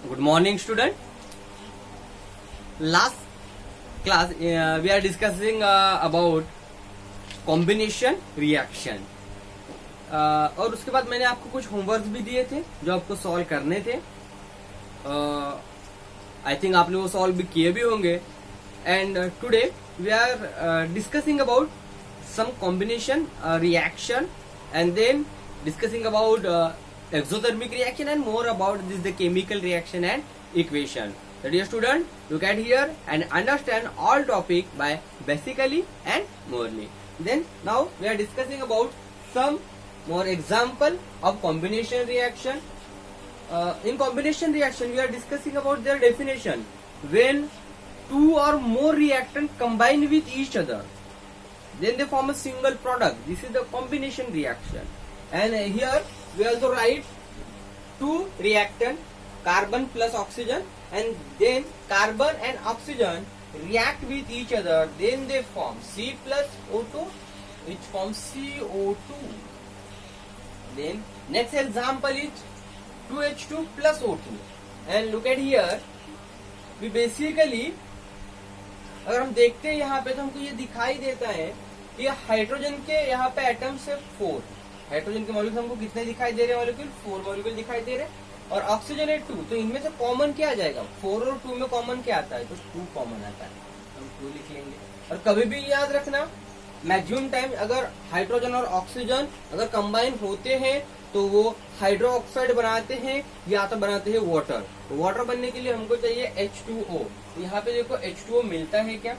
Good morning, student. Last class we are discussing about combination reaction. और उसके बाद मैंने आपको कुछ होमवर्क भी दिए थे जो आपको सॉल्व करने थे. आई थिंक आपने वो सॉल्व भी किए भी होंगे. And today we are discussing about some combination reaction and then discussing about exothermic reaction and more about this the chemical reaction and equation. So dear student, look at here and understand all topic by basically and morely. Then now we are discussing about some more example of combination reaction. In combination reaction we are discussing about their definition. When two or more reactant combine with each other, then they form a single product. This is the combination reaction. And here we also write two reactant, carbon plus oxygen, and then carbon and oxygen react with each other, then they form C plus O2, which forms CO2. Then next example is 2H2 plus O2. And look at here, we basically अगर हम देखते हैं यहाँ पे तो हमको ये दिखाई देता है कि हाइड्रोजन के यहाँ पे एटम से 4, हाइड्रोजन के मॉलिक्यूल हमको कितने दिखाई दे रहे हैं? मॉलिक्यूल 4 मॉलिक्यूल दिखाई दे रहे हैं. और ऑक्सीजन है 2, तो इनमें से कॉमन क्या आ जाएगा? 4 और 2 में कॉमन क्या आता है? तो 2 कॉमन आता है, हम 2 लिख लेंगे. और कभी भी याद रखना, मैक्सिमम टाइम अगर हाइड्रोजन और ऑक्सीजन अगर कंबाइन होते हैं तो वो हाइड्रो ऑक्साइड बनाते हैं या तो बनाते हैं वाटर. वाटर बनने के लिए हमको चाहिए H2O. यहाँ पे देखो H2O मिलता है क्या?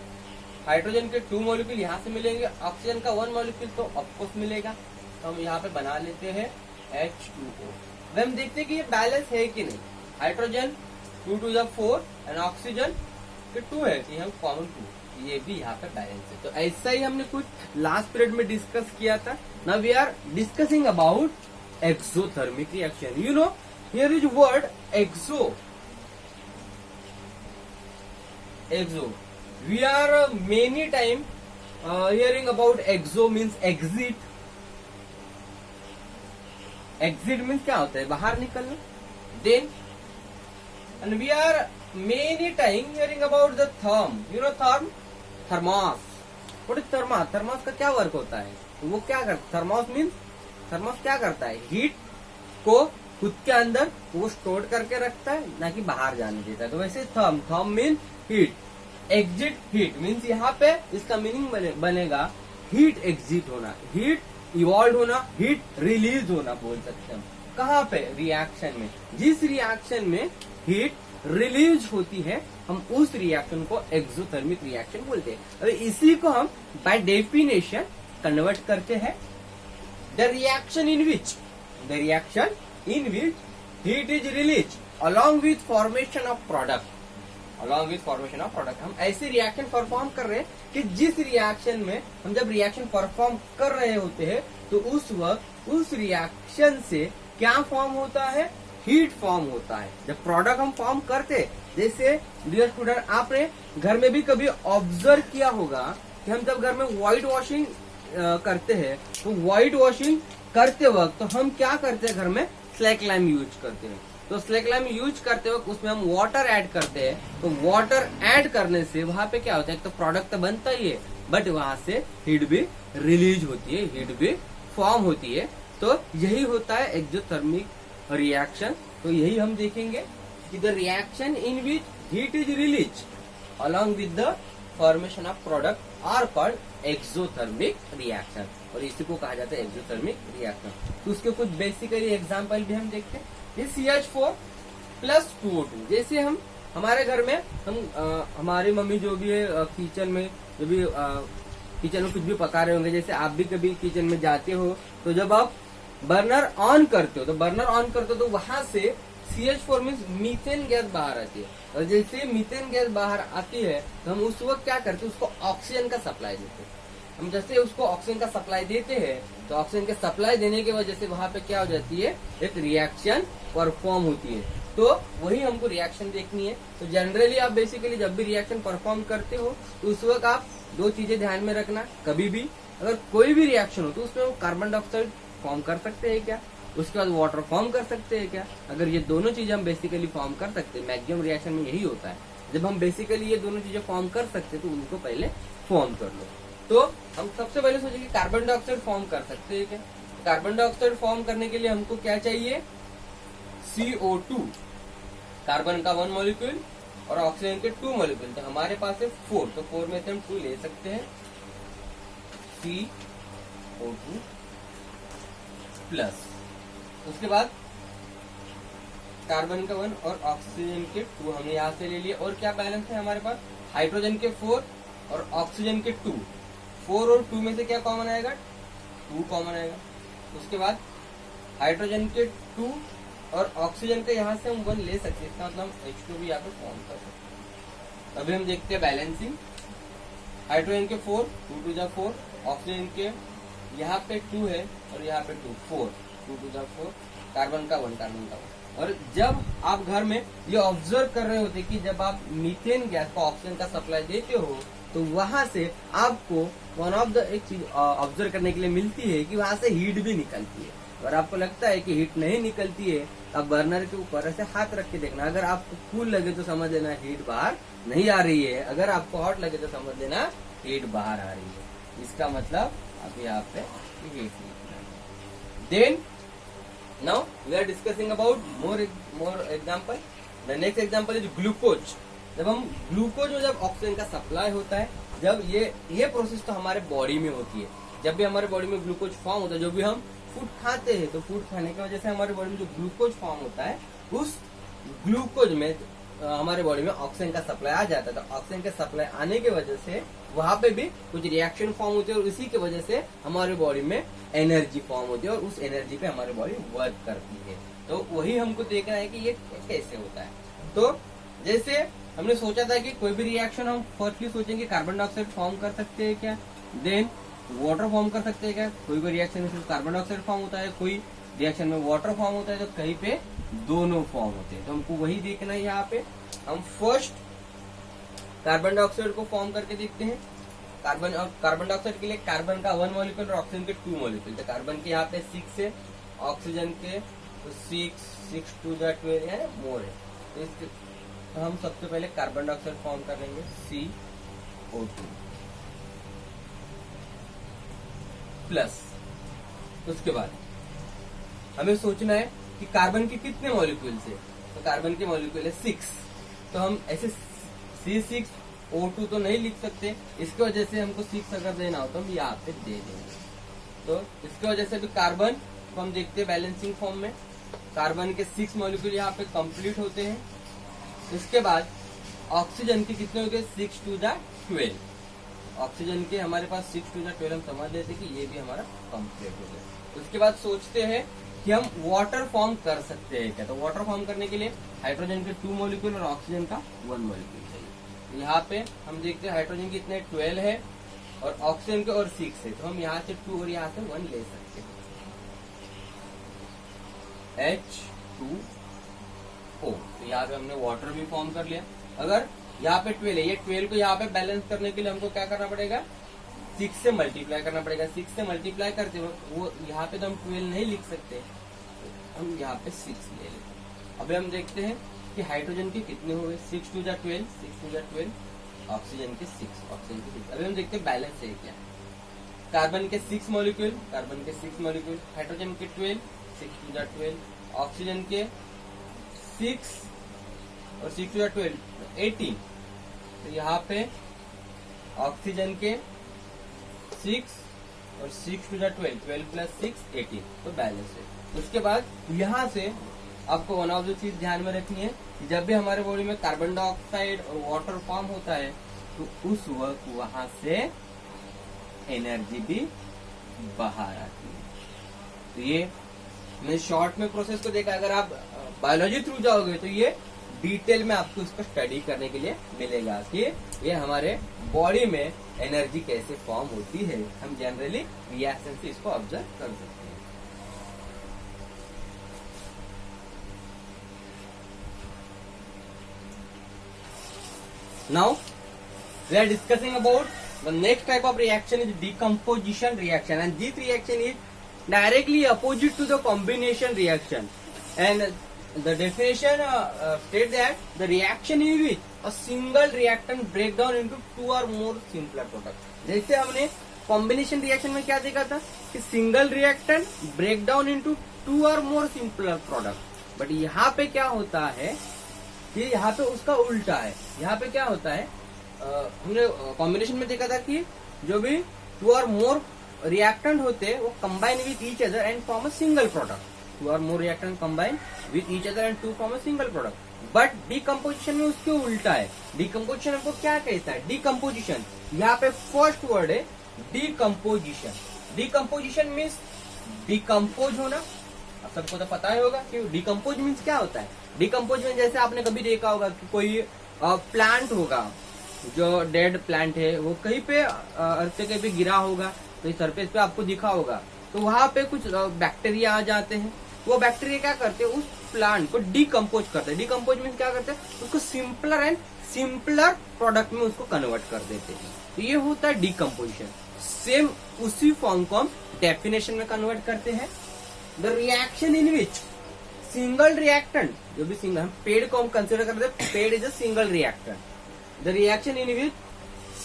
हाइड्रोजन के 2 मॉलिक्यूल यहाँ से मिलेंगे, ऑक्सीजन का 1 मॉलिक्यूल तो ऑफकोर्स मिलेगा. तो हम यहाँ पे बना लेते हैं H2O. अब हम देखते हैं कि ये बैलेंस है कि नहीं. Hydrogen 2 to the 4 and oxygen के 2 है कि हम कॉमन 2, ये भी यहाँ पे बैलेंस है. तो ऐसा ही हमने कुछ लास्ट पीरियड में डिस्कस किया था. Now we are discussing about exothermic reaction. You know here is word exo. Exo we are many time hearing about exo means exit. Exit means क्या होता है? बाहर निकलना. Then and we are many time hearing about the therm. You know therm? Thermos. What is thermos? Thermos का क्या work होता है? वो क्या करता? Thermos means थर्मोस क्या करता है? हीट को खुद के अंदर वो स्टोर करके रखता है, ना कि बाहर जाने देता है. तो वैसे therm mean heat. Exit heat means यहाँ पे इसका मीनिंग बनेगा हीट एग्जिट होना, हीट इवॉल्व होना, हीट रिलीज होना बोल सकते हैं. कहाँ पे? रिएक्शन में. जिस रिएक्शन में हीट रिलीज होती है हम उस रिएक्शन को एक्सोथर्मिक रिएक्शन बोलते हैं. अब इसी को हम बाय डेफिनेशन कन्वर्ट करते हैं. The reaction in which heat is release along with formation of product. Along with formation of product. हम ऐसे रिएक्शन परफॉर्म कर रहे हैं कि जिस रिएक्शन में हम जब रिएक्शन परफॉर्म कर रहे होते हैं तो उस वक्त उस रिएक्शन से क्या फॉर्म होता है? हीट फॉर्म होता है. जब प्रोडक्ट हम फॉर्म करते, जैसे डियर स्टूडेंट आपने घर में भी कभी ऑब्जर्व किया होगा कि हम जब घर में व्हाइट वॉशिंग करते हैं तो व्हाइट वॉशिंग करते वक्त तो हम क्या करते हैं? घर में स्लैक लाइम यूज करते हैं. तो स्लैक लाइम यूज करते वक्त उसमें हम वाटर ऐड करते हैं. तो वाटर ऐड करने से वहां पे क्या होता है? तो प्रोडक्ट तो बनता ही है, बट वहां से हीट भी रिलीज होती है, हीट भी फॉर्म होती है. तो यही होता है एक्सोथर्मिक रिएक्शन. तो यही हम देखेंगे कि the reaction in which heat is release along with the formation of product are called exothermic reaction. और इसी को कहा जाता है एक्सोथर्मिक रिएक्शन. तो उसके कुछ बेसिकली एग्जाम्पल भी हम देखते हैं. CH4 plus 2O2. जैसे हम हमारे घर में हमारी मम्मी जो भी है किचन में जो भी किचन में कुछ भी पका रहे होंगे, जैसे आप भी कभी किचन में जाते हो तो जब आप बर्नर ऑन करते हो तो वहां से CH4 मीन्स मीथेन गैस बाहर आती है. और जैसे मीथेन गैस बाहर आती है तो हम उस वक्त क्या करते हैं? उसको ऑक्सीजन का सप्लाई देते हैं. हम जैसे उसको ऑक्सीजन का सप्लाई देते हैं तो ऑक्सीजन के सप्लाई देने की वजह से वहां पे क्या हो जाती है? एक रिएक्शन परफॉर्म होती है. तो वही हमको रिएक्शन देखनी है. तो जनरली आप बेसिकली जब भी रिएक्शन परफॉर्म करते हो तो उस वक्त आप 2 चीजें ध्यान में रखना. कभी भी अगर कोई भी रिएक्शन हो तो उसमें हम कार्बन डाइऑक्साइड फॉर्म कर सकते हैं क्या? उसके बाद वाटर फॉर्म कर सकते हैं क्या? अगर ये दोनों चीजें हम बेसिकली फॉर्म कर सकते हैं, मैक्सिमम रिएक्शन में यही होता है, जब हम बेसिकली ये दोनों चीजें फॉर्म कर सकते हैं तो उनको पहले फॉर्म कर लो। तो हम सबसे पहले सोचेंगे कार्बन डाइऑक्साइड फॉर्म कर सकते हैं क्या? कार्बन डाइऑक्साइड फॉर्म करने के लिए हमको क्या चाहिए? CO2, कार्बन का 1 मॉलिक्यूल और ऑक्सीजन के 2 मॉलिक्यूल, तो हमारे पास है 4, तो 4 में से हम 2 ले सकते हैं, CO2 प्लस, उसके बाद कार्बन का 1 और ऑक्सीजन के 2 हमने यहाँ से ले लिए, और क्या बैलेंस है हमारे पास? हाइड्रोजन के 4 और ऑक्सीजन के 2, 4 और 2 में से क्या कॉमन आएगा? 2 कॉमन आएगा। उसके बाद हाइड्रोजन के 2 और ऑक्सीजन का यहाँ से हम 1 ले सकते हैं, इसका मतलब हम H2 भी यहाँ पे फॉर्म कर सकते हैं। अभी हम देखते हैं बैलेंसिंग। हाइड्रोजन के 4, 2 टू जा 4, ऑक्सीजन के यहाँ पे 2 है और यहाँ पे 2, 4, 2 टू जा 4, कार्बन का 1, कार्बन का 1। और जब आप घर में ये ऑब्जर्व कर रहे होते कि जब आप मीथेन गैस को ऑक्सीजन का सप्लाई देते हो तो वहां से आपको वन ऑफ द एक चीज ऑब्जर्व करने के लिए मिलती है कि वहां से हीट भी निकलती है। अगर आपको लगता है कि हीट नहीं निकलती है, आप बर्नर के ऊपर ऐसे हाथ रख के देखना, अगर आपको कूल लगे तो समझ लेना हीट बाहर नहीं आ रही है, अगर आपको हॉट लगे तो समझ लेना हीट बाहर आ रही है। इसका मतलब आप यहाँ पे heat then now we are discussing about more example. The next example is glucose. जब हम ग्लूकोज में जब ऑक्सीजन का सप्लाई होता है, जब ये प्रोसेस तो हमारे बॉडी में होती है, जब भी हमारे बॉडी में ग्लूकोज फॉर्म होता है, जो भी हम फूड खाते हैं तो फूड खाने की वजह से हमारे बॉडी में जो ग्लूकोज फॉर्म होता है, उस ग्लूकोज में हमारे बॉडी में ऑक्सीजन का सप्लाई आ जाता है। तो ऑक्सीजन का सप्लाई आने की वजह से वहां पे भी कुछ रिएक्शन फॉर्म होती है और इसी की वजह से हमारे बॉडी में एनर्जी फॉर्म होती है और उस एनर्जी पे हमारी बॉडी वर्क करती है। तो वही हमको देखना है कि ये कैसे होता है। तो जैसे हमने सोचा था कि कोई भी रिएक्शन हम फर्स्टली सोचेंगे कार्बन डाइऑक्साइड फॉर्म कर सकते हैं क्या, देन वाटर फॉर्म कर सकते हैं क्या। कोई भी रिएक्शन में सिर्फ कार्बन डाइऑक्साइड फॉर्म होता है, कोई रिएक्शन में वाटर फॉर्म होता है, तो कहीं पे दोनों फॉर्म होते हैं। तो हमको वही देखना है। यहाँ पे हम फर्स्ट कार्बन डाइऑक्साइड को फॉर्म करके देखते हैं। कार्बन डाइऑक्साइड के लिए कार्बन का 1 मॉलिक्यूल और ऑक्सीजन के 2 मॉलिक्यूल। तो कार्बन के यहाँ पे 6 है, ऑक्सीजन के तो 6 टू द 12 है, मोर है। तो इसके तो हम सबसे पहले कार्बन डाइऑक्साइड फॉर्म कर लेंगे, CO2 प्लस। उसके बाद हमें सोचना है कि कार्बन के कितने मॉलिक्यूल्स है, तो कार्बन के मॉलिक्यूल है 6। तो हम ऐसे C6O2 तो नहीं लिख सकते, इसकी वजह से हमको 6 अगर देना हो तो हम यहाँ पे दे देंगे। तो इसकी वजह से भी कार्बन को हम देखते हैं बैलेंसिंग फॉर्म में, कार्बन के 6 मॉलिक्यूल यहाँ पे कंप्लीट होते हैं। इसके बाद ऑक्सीजन के कितने हो गए, 6 टू द 12। ऑक्सीजन के हमारे पास 6 टू द 12 हम समझ लेते कि ये भी हमारा कंप्लीट हो गया। उसके बाद सोचते हैं कि हम वाटर फॉर्म कर सकते हैं क्या। तो वाटर फॉर्म करने के लिए हाइड्रोजन के 2 मॉलिक्यूल और ऑक्सीजन का 1 मॉलिक्यूल चाहिए। यहाँ पे हम देखते हैं हाइड्रोजन के इतने 12 है और ऑक्सीजन के और 6 है, तो हम यहाँ से 2 और यहाँ से 1 ले सकते हैं, H2O। तो यहाँ पे हमने वाटर भी फॉर्म कर लिया। अगर यहाँ पे 12 है, ये 12 को यहाँ पे बैलेंस करने के लिए हमको क्या करना पड़ेगा, 6 से मल्टीप्लाई करना पड़ेगा। 6 से मल्टीप्लाई करते वक्त वो यहाँ पे तो हम 12 नहीं लिख सकते, हम यहाँ पे 6 ले लेते हैं। अभी हम देखते हैं कि हाइड्रोजन के कितने हुए, 6 to the 12, 6 to the 12, oxygen के 6, ऑक्सीजन के 6। अभी हम देखते हैं बैलेंस है क्या। कार्बन के 6 मॉलिक्यूल, कार्बन के 6 मॉलिक्यूल, हाइड्रोजन के 12, 6 टू द 12, ऑक्सीजन के 6 और 6 टू द 12, 18। तो यहाँ पे ऑक्सीजन के 6 और 6 टू द 12, 12 प्लस 6, 18, तो बैलेंस है। उसके बाद यहाँ से आपको वन ऑफ द चीज ध्यान में रखनी है कि जब भी हमारे बॉडी में कार्बन डाइऑक्साइड और वाटर फॉर्म होता है तो उस वक्त वहां से एनर्जी भी बाहर आती है। तो ये मैं शॉर्ट में प्रोसेस को देखा, अगर आप बायोलॉजी थ्रू जाओगे तो ये डिटेल में आपको इसको स्टडी करने के लिए मिलेगा कि ये हमारे बॉडी में एनर्जी कैसे फॉर्म होती है। हम जनरली रिएक्शन से इसको ऑब्जर्व कर सकते हैं। Now we are discussing about the next type of reaction is decomposition reaction, and this reaction is directly opposite to the combination reaction. And the definition state that the reaction in which a single reactant break down into two or more simpler product. जैसे हमने combination reaction में क्या देखा था कि single reactant break down into two और more simpler product, but यहाँ पे क्या होता है कि यहाँ पे उसका उल्टा है. यहाँ पे क्या होता है, हमने कॉम्बिनेशन में देखा था कि जो भी टू और मोर रिएक्टेंट होते हैं वो combine with each other and form a single product. Two और more reactant combine with each other and to form a single product. But decomposition में उसके उल्टा है. डिकम्पोजिशन हमको क्या कहता है, डिकम्पोजिशन, यहाँ पे फर्स्ट वर्ड है डिकम्पोजिशन. डिकम्पोजिशन मीन्स डिकम्पोज होना. अब सबको तो पता ही होगा कि डिकम्पोज मीन्स क्या होता है. डिकम्पोज में जैसे आपने कभी देखा होगा कि कोई प्लांट होगा, जो डेड प्लांट है वो कहीं पे अर्थ पे कहीं पे गिरा होगा, तो सरफेस पे आपको दिखा होगा, तो वहां पे कुछ बैक्टीरिया आ जाते हैं. वो बैक्टीरिया क्या करते हैं, उस प्लांट को डिकम्पोज करते हैं. डिकम्पोज मीन्स क्या करते हैं, उसको सिंपलर एंड सिंपलर प्रोडक्ट में उसको कन्वर्ट कर देते हैं. तो ये होता है डिकम्पोजिशन. सेम उसी फॉर्म को हम डेफिनेशन में कन्वर्ट करते हैं. The reaction in which single reactant, जो भी सिंगल, हम पेड़ को हम कंसिडर करते हैं, पेड़ is a single reactant. The reaction in which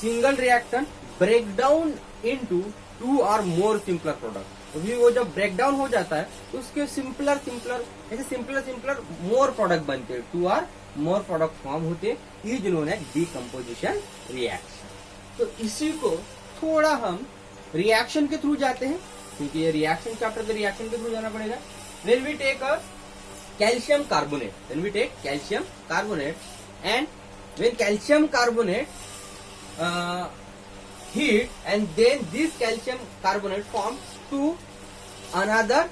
single reactant break down into two और मोर सिंपलर प्रोडक्ट. तो भी वो जब ब्रेक डाउन हो जाता है तो उसके सिंपलर सिंपलर मोर प्रोडक्ट बनते हैं, टू और मोर प्रोडक्ट फॉर्म होते हैं. ये जिन्होंने डिकम्पोजिशन रिएक्शन. तो इसी को थोड़ा हम रिएक्शन के थ्रू जाते हैं, क्योंकि ये रिएक्शन चैप्टर के रिएक्शन के थ्रू जाना पड़ेगा. When we take a calcium carbonate, and when calcium carbonate heat, and then this calcium carbonate forms to another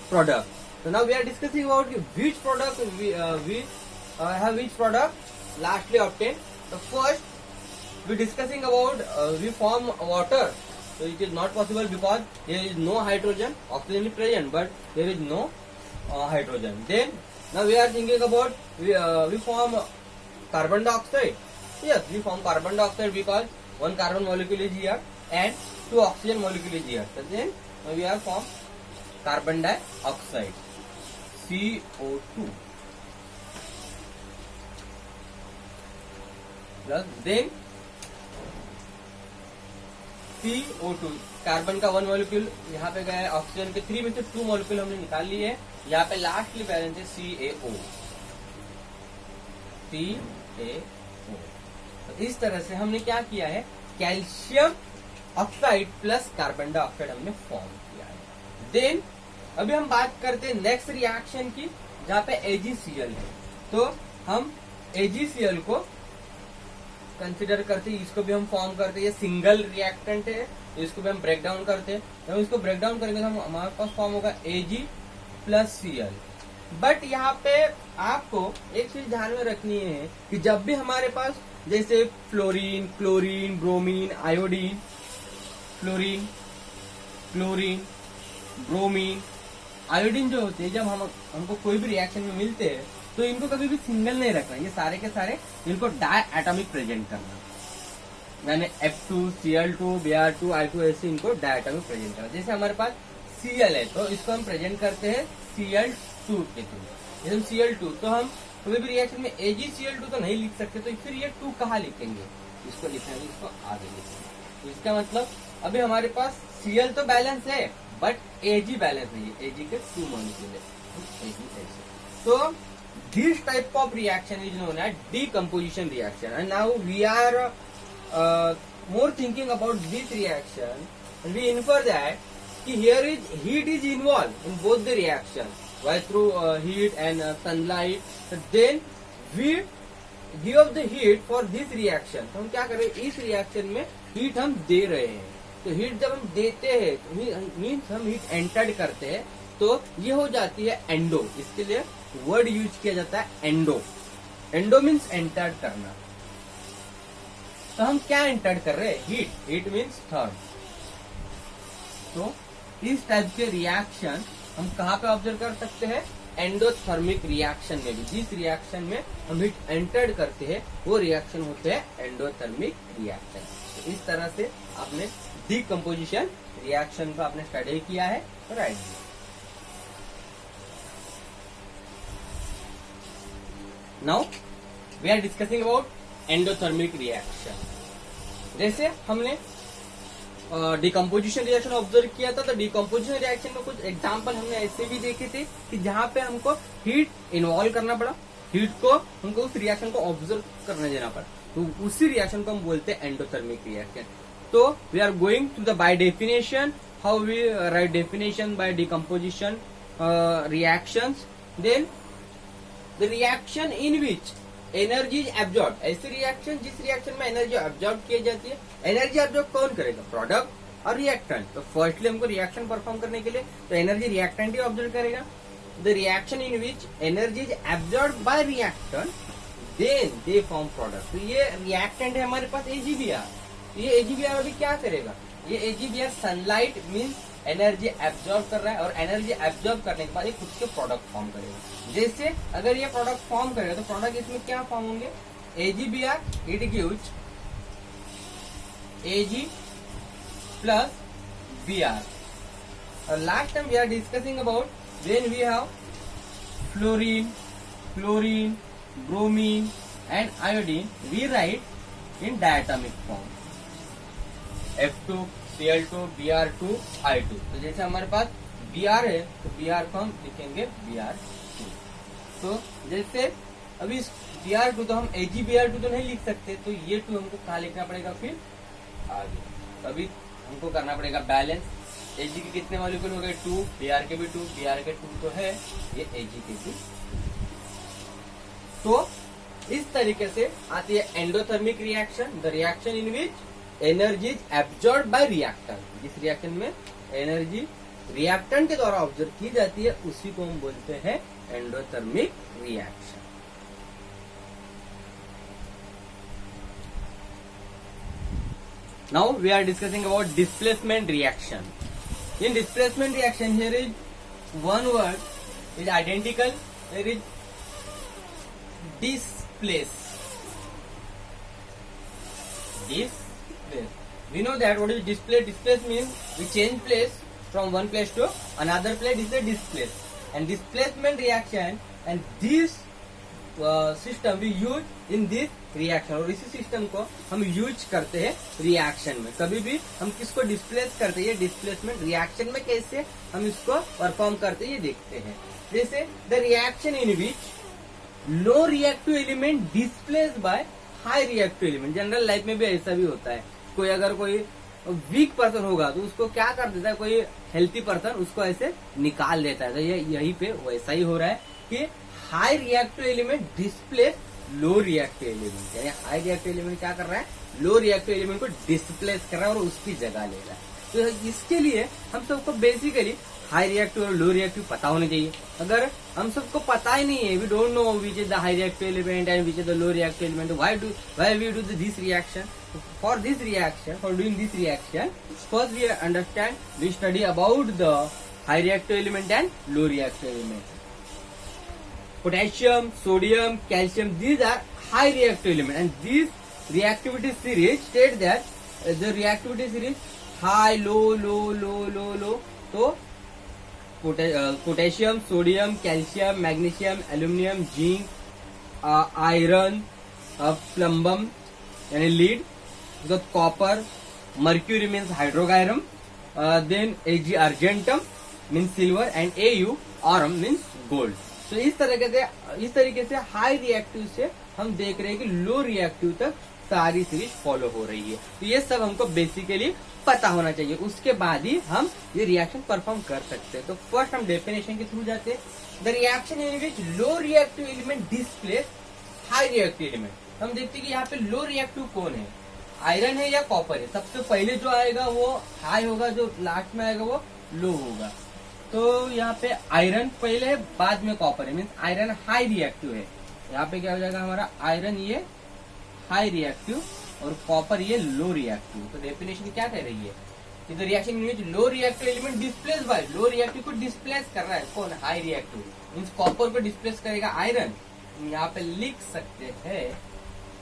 product. So now we are discussing about which product we have which product lastly obtained. So first we discussing about we form water. So it is not possible because there is no hydrogen. Oxygen is present, but there is no hydrogen. Then now we are thinking about we form carbon dioxide. Yes, we form carbon dioxide because one carbon molecule is here and two oxygen molecule is here. So then we have formed carbon dioxide, CO2. Plus then CO2, carbon का one molecule यहाँ पे गया है, oxygen के 3 में से 2 molecule हमने निकाल लिए है. यहाँ पे लास्टली बैलेंस है CaO. तो इस तरह से हमने क्या किया है, calcium oxide plus carbon dioxide हमने फॉर्म किया है. देन अभी हम बात करते हैं नेक्स्ट रिएक्शन की, जहाँ पे AgCl है. तो हम AgCl को कंसिडर करते हैं, इसको भी हम फॉर्म करते हैं. ये सिंगल रिएक्टेंट है, तो इसको भी हम ब्रेक डाउन करते हैं. जब इसको ब्रेक डाउन करेंगे तो हमारे पास फॉर्म होगा Ag+Cl. बट यहाँ पे आपको एक चीज ध्यान में रखनी है कि जब भी हमारे पास जैसे fluorine, chlorine, bromine, iodine, fluorine, chlorine, bromine, iodine जो होते हैं, जब हमको कोई भी रिएक्शन में मिलते हैं तो इनको कभी भी सिंगल नहीं रखना. ये सारे के सारे इनको डाई एटॉमिक प्रेजेंट करना, यानी F2Cl2 Br2 I2 ऐसे इनको डाई एटॉमिक प्रेजेंट करना. जैसे हमारे पास Cl है तो इसको हम प्रेजेंट करते हैं Cl2 के थ्रू. जैसे Cl2, तो हम कोई भी रिएक्शन में AgCl2 तो नहीं लिख सकते, तो फिर ये 2 कहाँ लिखेंगे, इसको लिखेंगे, इसको आगे लिखेंगे. तो इसका मतलब अभी हमारे पास Cl तो बैलेंस है बट Ag बैलेंस नहीं है. Ag के 2 मॉलिक्यूल है. तो this type of reaction is known as decomposition reaction. And now we are more thinking about this reaction, and we infer that here is heat is involved in both the reaction, while through heat and sunlight. So then we give the heat for this reaction. तो हम क्या कर रहे हैं, इस reaction में heat हम दे रहे हैं. तो हीट जब हम देते हैं मीन्स हम हीट एंटर्ड करते हैं, तो ये हो जाती है एंडो. इसके लिए वर्ड यूज किया जाता है एंडो. एंडो मीन्स एंटर्ड करना. तो हम क्या एंटर्ड कर रहे हैं, हीट. Heat means therm. तो इस टाइप के रिएक्शन हम कहाँ पे ऑब्जर्व कर सकते हैं, एंडोथर्मिक रिएक्शन में भी. जिस रिएक्शन में हम हीट एंटर्ड करते हैं वो रिएक्शन होते हैं एंडोथर्मिक रिएक्शन. तो इस तरह से आपने डिकम्पोजिशन रिएक्शन को आपने स्टडी किया है. Right. Now we are discussing about endothermic reaction. जैसे हमने डिकम्पोजिशन रिएक्शन ऑब्जर्व किया था, तो डिकम्पोजिशन रिएक्शन में कुछ एग्जांपल हमने ऐसे भी देखे थे कि जहां पे हमको हीट इन्वॉल्व करना पड़ा, हीट को हमको उस रिएक्शन को ऑब्जर्व करने देना पड़ा, तो उसी रिएक्शन को हम बोलते हैं एंडोथर्मिक रिएक्शन। तो we are going to the by definition, how we write definition by decomposition reactions. Then the reaction in which energy is absorb, ऐसे रिएक्शन जिस रिएक्शन में एनर्जी एब्जॉर्ब की जाती है। एनर्जी एब्जॉर्ब कौन करेगा? प्रोडक्ट और रिएक्टेंट। तो फर्स्टली हमको रिएक्शन परफॉर्म करने के लिए तो एनर्जी रिएक्टेंट ही ऑब्जर्व करेगा। The reaction in which energy is absorb by reactant, then they form product. तो ये रिएक्टेंट है हमारे पास AgBr। ये AgBr अभी क्या करेगा? ये AgBr sunlight means energy absorb कर रहा है, और एनर्जी एब्जॉर्ब करने के बाद ये खुद के प्रोडक्ट फॉर्म करेगा। जैसे अगर ये प्रोडक्ट फॉर्म करेगा तो प्रोडक्ट इसमें क्या फॉर्म होंगे? AgBr, it gives Ag plus Br। और last time we are discussing about when we have fluorine, chlorine, bromine and iodine, we write in diatomic form F2 Cl2 Br2 I2। तो जैसे हमारे पास Br है तो Br को हम लिखेंगे Br2। तो जैसे अभी Br2 तो हम AgBr2 तो नहीं लिख सकते, तो ये 2 हमको कहाँ लिखना पड़ेगा फिर आगे। तो अभी हमको करना पड़ेगा बैलेंस। Ag के कितने मॉलिक्यूल हो गए? 2, Br के भी 2, Br के 2 तो है, ये Ag के भी। तो इस तरीके से आती है endothermic reaction, the reaction in which energy is absorb by reactant. जिस रिएक्शन में एनर्जी रिएक्टेंट के द्वारा ऑब्जर्व की जाती है उसी को हम बोलते हैं endothermic reaction. Now we are discussing about displacement reaction. In displacement reaction, here is one word is identical. There is displace. Displace. We know that what is displace? Displace means we change place from one place to another place. This is a displace. And displacement reaction, and this system we use in this reaction. और इसी system को हम use करते हैं reaction में। कभी भी हम किसको डिस्प्लेस करते हैं, डिस्प्लेसमेंट रिएक्शन में कैसे हम इसको परफॉर्म करते हैं ये देखते हैं। जैसे the reaction in which low reactive element displace by high reactive element. General life में भी ऐसा भी होता है। कोई अगर कोई वीक पर्सन होगा तो उसको क्या कर देता है, कोई हेल्थी पर्सन उसको ऐसे निकाल देता है। तो ये यहीं पे वैसा ही हो रहा है कि हाई रिएक्टिव एलिमेंट डिस्प्लेस लो रिएक्टिव एलिमेंट, यानी हाई रिएक्टिव एलिमेंट क्या कर रहा है, लो रिएक्टिव एलिमेंट को डिस्प्लेस कर रहा है और उसकी जगह ले रहा है। तो इसके लिए हम सबको बेसिकली हाई रिएक्टिव और लो रिएक्टिव पता होने चाहिए। अगर हम सबको पता ही नहीं है, we don't know which is the high reactive element and which is the low reactive element, why we do this reaction. For this reaction, for doing this reaction, first we understand, we study about the high reactive element and low reactive element. Potassium, sodium, calcium, these are high reactive elements, and these reactivity series state that the reactivity series high, low, low, low, low, low. So potassium, sodium, calcium, magnesium, aluminum, zinc, iron, plumbum यानी lead, because copper, mercury means hydrocarbon, then Ag argentum means silver, and Au aurum means gold. तो इस तरीके से high reactive से हम देख रहे हैं कि लो रिएक्टिव तक सारी सीरीज फॉलो हो रही है। तो ये सब हमको बेसिकली पता होना चाहिए, उसके बाद ही हम ये रिएक्शन परफॉर्म कर सकते हैं। तो फर्स्ट हम डेफिनेशन के थ्रू जाते हैं। The reaction in which low reactive element displace high reactive element. हम देखते हैं कि यहाँ पे लो रिएक्टिव कौन है, आयरन है या कॉपर है। सबसे पहले जो आएगा वो हाई होगा, जो लास्ट में आएगा वो लो होगा। तो यहाँ पे आयरन पहले है, बाद में कॉपर है, मीन्स आयरन हाई रिएक्टिव है। यहाँ पे क्या हो जाएगा हमारा, आयरन ये हाई रिएक्टिव और कॉपर ये लो रिएक्टिव। तो डेफिनेशन क्या कह रही है कि the reaction in which low reactive element displace bye, low reactive को डिस्प्लेस कर रहा है कौन, हाई रिएक्टिव, मीन्स कॉपर को डिस्प्लेस करेगा आयरन। यहाँ पे लिख सकते हैं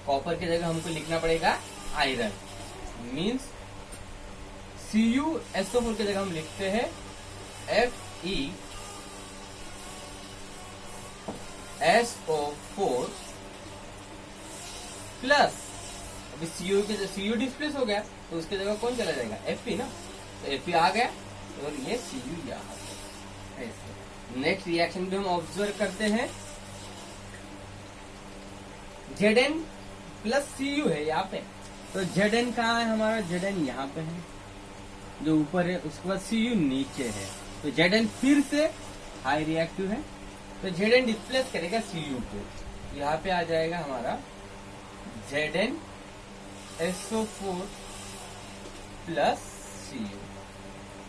कॉपर की जगह हमको लिखना पड़ेगा आयरन, मीन्स CuSO4 की जगह हम लिखते हैं FeSO4 प्लस, अभी Cu डिस्प्लेस हो गया तो उसकी जगह कौन चला जाएगा, Fe ना, तो Fe आ गया और ये Cu यहाँ पे ऐसे। नेक्स्ट रिएक्शन भी हम ऑब्जर्व करते हैं, Zn प्लस Cu है यहाँ पे, तो Zn कहाँ है हमारा, Zn यहाँ पे है जो ऊपर है, उसके बाद Cu नीचे है, तो Zn फिर से हाई रिएक्टिव है, तो Zn डिस्प्लेस करेगा Cu को, यहाँ पे आ जाएगा हमारा Zn SO4 प्लस Cu,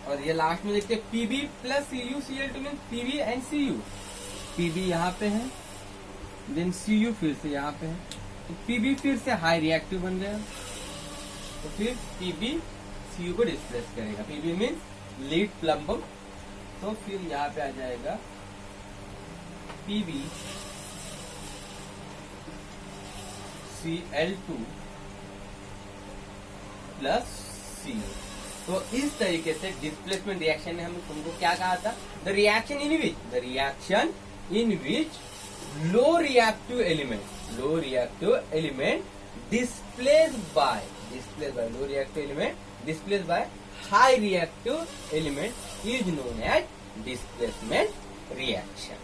और ये लास्ट में देखते हैं Pb plus CuCl2 mean Pb and Cu, Pb यहाँ पे है, देन Cu फिर से यहाँ पे है, तो Pb फिर से हाई रिएक्टिव बन गया, तो फिर Pb Cu को डिस्प्लेस करेगा, Pb मीन लीड प्लम्बम, तो फिर यहाँ पे आ जाएगा Pb Cl2 प्लस Cu। तो इस तरीके से डिस्प्लेसमेंट रिएक्शन ने हमें तुमको क्या कहा था, the reaction in which low reactive element displaced by high reactive element is known as displacement reaction।